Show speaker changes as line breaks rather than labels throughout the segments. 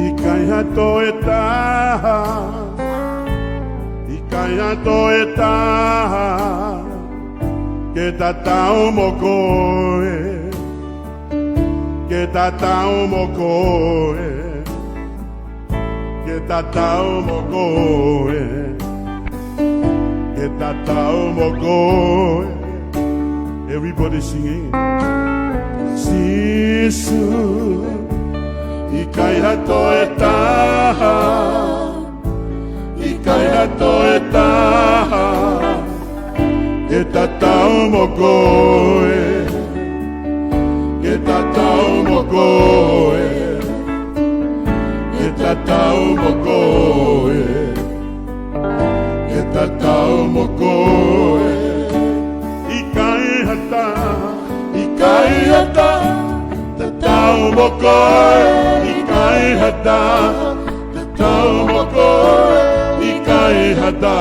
Ikai hato e taha, ikai hato e taha, ke tatau mo koe, ke tatau mo koe, ke tatau mo koe, ke tatau mo koe. Everybody singing. Sisu, ikai hato e taha, ikai hato e taha, ke tatau mo koe, ke tatau mo koe, ke tatau mo koe, ke tatau mo koe. Ikai hata, ikai hata, tatau mo koe, ikai hata, tatau mo koe, ikai hata,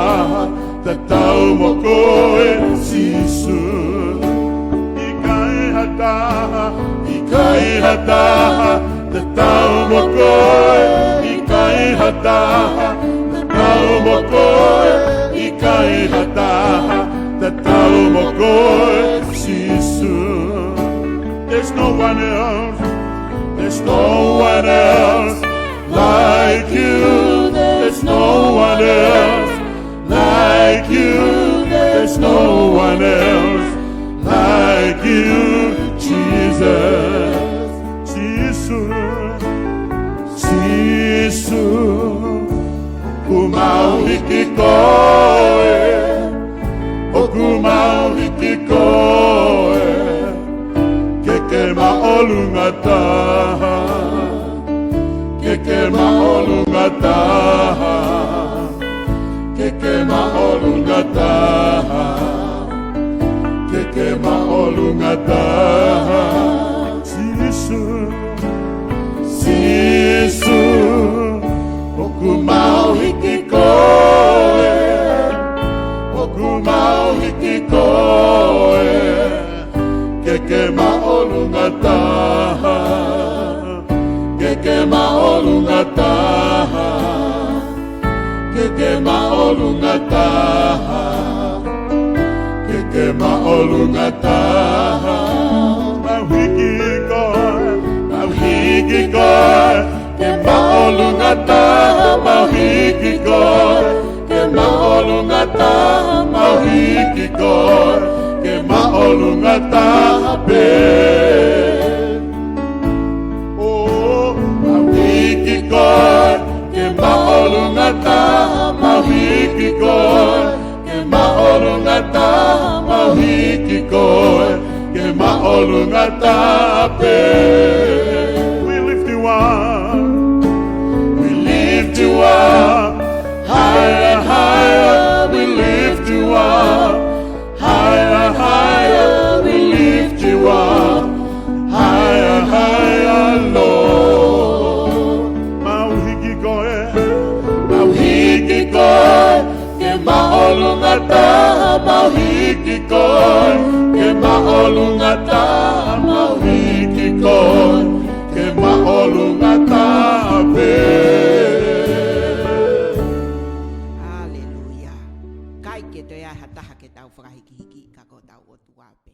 tatau mo koe, Sisu. Ikai hata, tatau mo koe, ikai hata, tatau mo koe, ikai hata, tatau mo koe, Sisu. There's no one else, there's no one else like you, there's no one else like you, there's no one else like you, Jesus. Sisu, kumau hiki koe, o kumau hiki koe, ke maolunga taha, ke maolunga taha, ke maolunga taha, ke maolunga taha. Sisu, okumau hiki koe, okumau hiki koe, ke maolunga taha, ke maolunga taha, ke maolunga taha, ke maolunga taha. Mahiki koe, ke maolunga taha, mahiki koe, ke maolunga taha, mahiki koe, ke maolunga taha pe. Oh, mahiki koe, ke maolunga taha, mahiki koe, ke maolunga taha, mahiki koe, ke maolunga taha pe. We lift you up, higher, higher, we lift you up, higher, higher, we lift you up, higher, higher, Lord. Mauhiki koe, ke maolunga taha, mauhiki koe, ke maolunga taha, mauhiki koe, ke maolunga taha pe.
Hallelujah. Kai ke te ai hataha ke tau whakahiki hiki ka ko tau o tuape.